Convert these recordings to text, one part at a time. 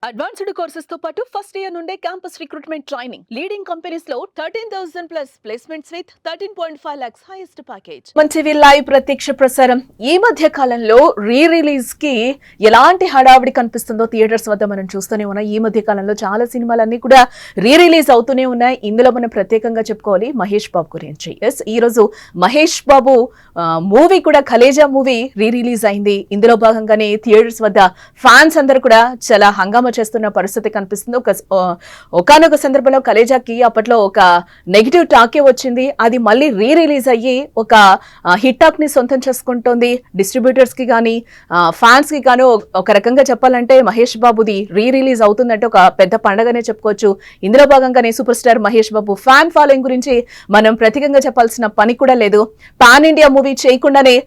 Advanced courses తో పాటు first year నుండే campus recruitment training leading companies లో 13,000 plus placements with 13.5 lakhs highest package. మంచివి లైవ్ ప్రత్యక్ష ప్రసారం. ఈ మధ్య కాలంలో రిలీజ్ కి ఎలాంటి హడావిడి కనిపిస్తుందో థియేటర్స్ వద్ద మనం చూస్తూనే ఉన్నాం. ఈ మధ్య కాలంలో చాలా సినిమాలన్నీ కూడా రిలీజ్ అవుతూనే ఉన్నాయి. ఇందులో మనం ప్రత్యేకంగా చెప్పుకోవాలి మహేష్ బాబు గురించి. ఈ రోజు మహేష్ బాబు మూవీ కూడా కలేజా మూవీ రిలీజ్ అయింది. ఇందులో భాగంగానే థియేటర్స్ వద్ద ఫ్యాన్స్ అందరూ కూడా చాలా హంగామా చేస్తున్న పరిస్థితి కనిపిస్తుంది. ఒకనొక సందర్భంలో కలేజాకి అప్పట్లో ఒక నెగిటివ్ టాకే వచ్చింది. అది మళ్ళీ రిలీజ్ అయ్యి ఒక హిట్ టాక్ ని సొంతం చేసుకుంటోంది. డిస్ట్రిబ్యూటర్స్ కి కానీ ఫ్యాన్స్ కి కానీ ఒక రకంగా చెప్పాలంటే మహేష్ బాబుది రిలీజ్ అవుతుందంటే ఒక పెద్ద పండగనే చెప్పుకోవచ్చు. ఇందులో భాగంగానే super star Mahesh Babu fan following గురించి మనం ప్రత్యేకంగా చెప్పాల్సిన పని కూడా లేదు. పాన్ ఇండియా మూవీ చేయకుండానే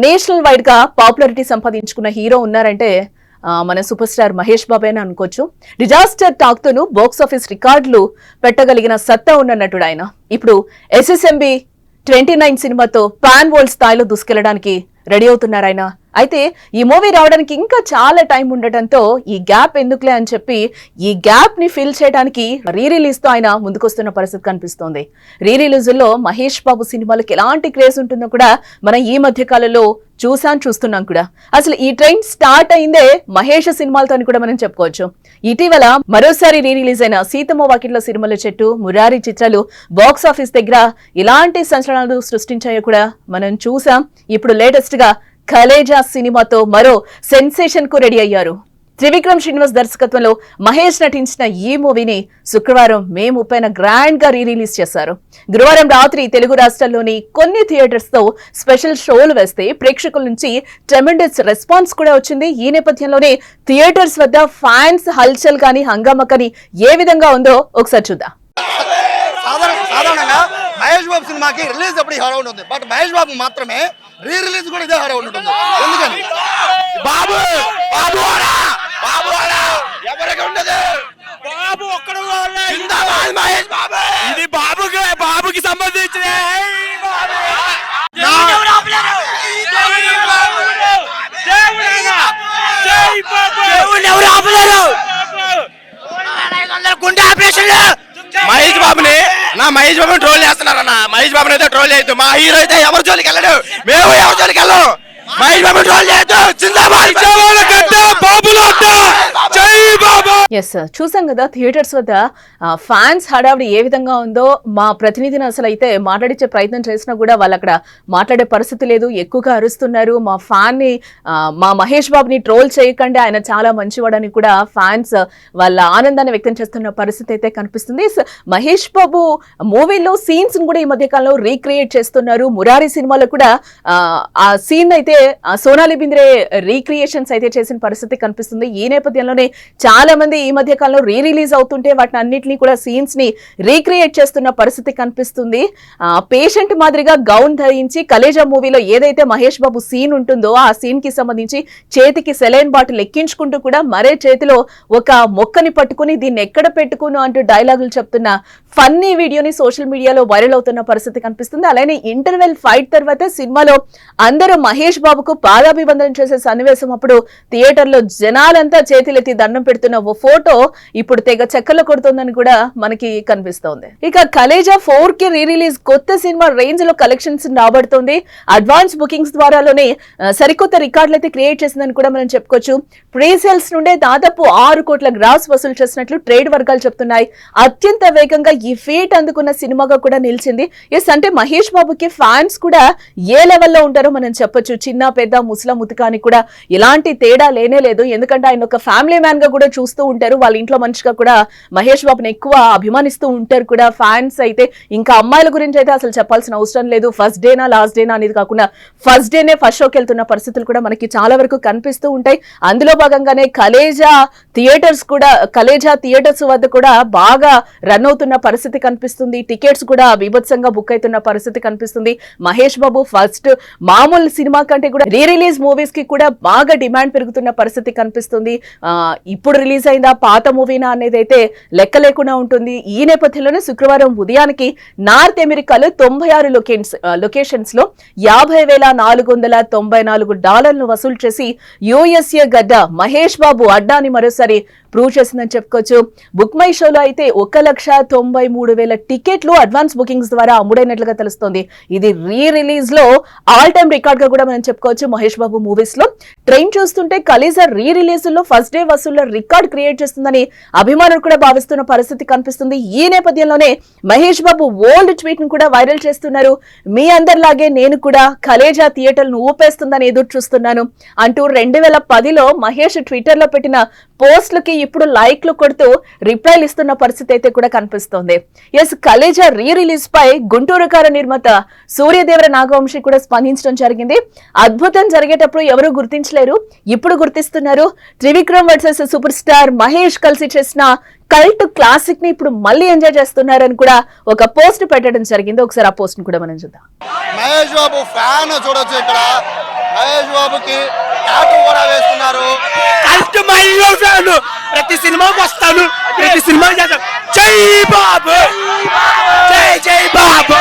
నేషనల్ వైడ్ గా పాపులారిటీ సంపాదించుకున్న హీరో ఉన్నారంటే మన సూపర్ స్టార్ మహేష్ బాబు అని అనుకోవచ్చు. డిజాస్టర్ టాక్ తోను బాక్స్ ఆఫీస్ రికార్డులు పెట్టగలిగిన సత్తా ఉన్న నటుడు ఆయన. ఇప్పుడు SSMB 29 సినిమాతో పాన్ వరల్డ్ స్థాయిలో దూసుకెళ్లడానికి రెడీ అవుతున్నారు ఆయన. అయితే ఈ మూవీ రావడానికి ఇంకా చాలా టైం ఉండటంతో ఈ గ్యాప్ ఎందుకులే అని చెప్పి ఈ గ్యాప్ ని ఫిల్ చేయడానికి రిలీజ్ తో ఆయన ముందుకొస్తున్న పరిస్థితి కనిపిస్తోంది. రిలీజ్ లో మహేష్ బాబు సినిమాలకు ఎలాంటి క్రేజ్ ఉంటుందో కూడా మనం ఈ మధ్య కాలంలో చూస్తున్నాం కూడా. అసలు ఈ ట్రెండ్ స్టార్ట్ అయిందే మహేష్ సినిమాలతో కూడా మనం చెప్పుకోవచ్చు. ఇటీవల మరోసారి రిలీజ్ అయిన సీతమ్మ వాకిట్లో సిరిమల్ల చెట్టు, మురారి చిత్రాలు బాక్స్ ఆఫీస్ దగ్గర ఇలాంటి సంచలనాలు సృష్టించాయో కూడా మనం చూసాం. ఇప్పుడు లేటెస్ట్ గా కలేజా సినిమాతో మరో సెన్సేషన్ కు రెడీ అయ్యారు. త్రివిక్రమ్ శ్రీనివాస్ దర్శకత్వంలో మహేష్ నటించిన ఈ మూవీని శుక్రవారం మే 30న గ్రాండ్ గా రిలీజ్ చేశారు. గురువారం రాత్రి తెలుగు రాష్ట్రాల్లోని కొన్ని థియేటర్స్ తో స్పెషల్ షోలు వేస్తే ప్రేక్షకుల నుంచి ట్రెమెండస్ రెస్పాన్స్ కూడా వచ్చింది. ఈ నేపథ్యంలోనే థియేటర్స్ వద్ద ఫ్యాన్స్ హల్చల్ కానీ హంగామా కానీ ఏ విధంగా ఉందో ఒకసారి చూద్దాం. సాధారణంగా మహేష్ బాబు సినిమాకి రిలీజ్ అప్పుడు హడావుడి ఉంది. బట్ మహేష్ బాబు మాత్రమే రిలీజ్ కూడా ఇదే హడావుడి ఉంటుంది. ఎందుకని బాబు బాబు బాబు ఎవరికి ఉండదు. బాబు ఒక్కడు మహేష్ బాబు ఇది బాబుకి సంబంధించిన గుండె ఆపరేషన్ మహేష్ బాబుని మహేష్ బాబుని ట్రోల్ చేస్తున్నారన్న. మహేష్ బాబుని అయితే ట్రోల్ చేయొద్దు. మా హీరో అయితే ఎవరి జోలికి వెళ్ళడు. మేము ఎవరి జోలికి వెళ్ళాం. మహేష్ బాబు ట్రోల్ చేయొద్దు. ఎస్ చూసాం కదా థియేటర్స్ వద్ద ఫ్యాన్స్ హడావిడి ఏ విధంగా ఉందో. మా ప్రతినిధిని అసలు అయితే మాట్లాడించే ప్రయత్నం చేసినా కూడా వాళ్ళు అక్కడ మాట్లాడే పరిస్థితి లేదు. ఎక్కువగా అరుస్తున్నారు. మా ఫ్యాన్ ని మా మహేష్ బాబుని ట్రోల్ చేయకండి, ఆయన చాలా మంచివాడని కూడా ఫ్యాన్స్ వాళ్ళ ఆనందాన్ని వ్యక్తం చేస్తున్న పరిస్థితి అయితే కనిపిస్తుంది. మహేష్ బాబు మూవీలో సీన్స్ కూడా ఈ మధ్య కాలంలో రీక్రియేట్ చేస్తున్నారు. మురారి సినిమాలో కూడా ఆ సీన్ అయితే సోనాలి బింద్రే రీక్రియేషన్స్ అయితే చేసిన పరిస్థితి కనిపిస్తుంది. ఈ నేపథ్యంలోనే చాలా మంది ఈ మధ్య కాలంలో రిలీజ్ అవుతుంటే వాటిని అన్నింటినీ కూడా సీన్స్ ని రీక్రియేట్ చేస్తున్న పరిస్థితి కనిపిస్తుంది. పేషెంట్ మాదిరిగా గౌన్ ధరించి కలేజా మూవీలో ఏదైతే మహేష్ బాబు సీన్ ఉంటుందో ఆ సీన్ కి సంబంధించి చేతికి సెలైన్ బాటిల్ ఎక్కించుకుంటూ కూడా మరే చేతిలో ఒక మొక్కని పట్టుకుని దీన్ని ఎక్కడ పెట్టుకును అంటూ డైలాగులు చెప్తున్న ఫన్నీ వీడియోని సోషల్ మీడియాలో వైరల్ అవుతున్న పరిస్థితి కనిపిస్తుంది. అలానే ఇంటర్వెల్ ఫైట్ తర్వాత సినిమాలో అందరూ మహేష్ బాబుకు పాదాభివందనం చేసే సన్నివేశం అప్పుడు థియేటర్ లో జనాలంతా చేతులెత్తి దండం పెడుతున్న ఓ ఫోటో ఇప్పుడు తెగ చెక్కలు కొడుతుందని కూడా మనకి కనిపిస్తోంది. ఇక కలేజా 4K రిలీజ్ కొత్త సినిమా రేంజ్ లో కలెక్షన్స్ రాబడుతోంది. అడ్వాన్స్ బుకింగ్స్ ద్వారాలోనే సరికొత్త రికార్డులు అయితే క్రియేట్ చేసిందని కూడా మనం చెప్పుకోవచ్చు. ప్రీ సేల్స్ నుండే దాదాపు 6 కోట్ల గ్రాస్ వసూలు చేసినట్లు ట్రేడ్ వర్గాలు చెప్తున్నాయి. అత్యంత వేగంగా ఈ ఫీట్ అందుకున్న సినిమాగా కూడా నిలిచింది. ఎస్ అంటే మహేష్ బాబుకి ఫ్యాన్స్ కూడా ఏ లెవెల్లో ఉంటారో మనం చెప్పొచ్చు. చిన్న పెద్ద ముసలా ముతకాని కూడా ఎలాంటి తేడా లేనే లేదు. ఎందుకంటే ఆయన ఒక ఫ్యామిలీ మ్యాన్ గా కూడా చూస్తూ ఉంటారు. వాళ్ళ ఇంట్లో మనిషిగా కూడా మహేష్ బాబుని ఎక్కువ అభిమానిస్తూ ఉంటారు కూడా ఫ్యాన్స్ అయితే. ఇంకా అమ్మాయిల గురించి అయితే అసలు చెప్పాల్సిన అవసరం లేదు. ఫస్ట్ డేనా లాస్ట్ డేనా అనేది కాకుండా ఫస్ట్ డేనే ఫస్ట్ షోకి వెళ్తున్న పరిస్థితులు కూడా మనకి చాలా వరకు కనిపిస్తూ ఉంటాయి. అందులో భాగంగానే కలేజా థియేటర్స్ వద్ద కూడా బాగా రన్ అవుతున్న పరిస్థితి పరిస్థితి కనిపిస్తుంది. టికెట్స్ కూడా బీభత్సంగా బుక్ అవుతున్న పరిస్థితి కనిపిస్తుంది. మహేష్ బాబు ఫస్ట్ మామూలు సినిమా కంటే కూడా రీ రిలీజ్ మూవీస్ కి కూడా బాగా డిమాండ్ పెరుగుతున్న పరిస్థితి కనిపిస్తుంది. ఇప్పుడు రిలీజ్ అయిందా పాత మూవీనా అనేది అయితే లెక్క లేకుండా ఉంటుంది. ఈ నేపథ్యంలోనే శుక్రవారం ఉదయానికి నార్త్ అమెరికాలో 96 లొకేషన్స్ లో $50,494 వసూలు చేసి యుఎస్ఏ గడ్డ మహేష్ బాబు అడ్డాని మరోసారి ప్రూవ్ చేసిందని చెప్పుకోవచ్చు. బుక్ మై షోలో అయితే 1,93,000 టికెట్లు అడ్వాన్స్ బుకింగ్స్ ద్వారా అమ్ముడైనట్లుగా తెలుస్తోంది. ఇది రీ రిలీజ్ లో ఆల్ టైమ్ రికార్డ్ గా కూడా మనం చెప్పుకోవచ్చు. మహేష్ బాబు మూవీస్ లో ట్రైన్ చూస్తుంటే కలీజా రీ రిలీజ్ లో ఫస్ట్ డే వసూళ్ల రికార్డ్ క్రియేట్ చేస్తుందని అభిమానులు కూడా భావిస్తున్న పరిస్థితి కనిపిస్తుంది. ఈ నేపథ్యంలోనే మహేష్ బాబు ఓల్డ్ ట్వీట్ ను కూడా వైరల్ చేస్తున్నారు. మీ అందరిలాగే నేను కూడా కలేజా థియేటర్ను ఊపేస్తుందని ఎదురు చూస్తున్నాను అంటూ 2010లో మహేష్ ట్విట్టర్ లో పెట్టిన పోస్టులకి ఇప్పుడు లైక్లు కొడుతూ రిప్లైలు ఇస్తున్న పరిస్థితి అయితే కూడా కనిపిస్తోంది. ఎస్, కలేజా రీ రిలీజ్ పై గుంటూరు కార నిర్మాత సూర్యదేవర నాగవంశి కూడా స్పందించడం జరిగింది. అద్భుతం జరిగేటప్పుడు ఎవరు గుర్తించలేరు, ఇప్పుడు గుర్తిస్తున్నారు. Trivikram versus super star Mahesh కలిసి చేసిన కల్ట్ క్లాసిక్ ని ఇప్పుడు మళ్ళీ ఎంజాయ్ చేస్తున్నారని కూడా ఒక పోస్ట్ పెట్టడం జరిగింది. ఒకసారి ఆ పోస్ట్ ని కూడా మనం చూద్దాం. మహేష్ బాబు ఫ్యాన్ చూడొచ్చు. ఇక్కడ మహేష్ బాబుకి టాటూ కూడా వేస్తున్నారు. కల్ట్ మహేష్ ఫ్యాన్, ప్రతి సినిమాకి వస్తాను, ప్రతి సినిమా చేస్తాను. జై బాబు, జై జై బాబు.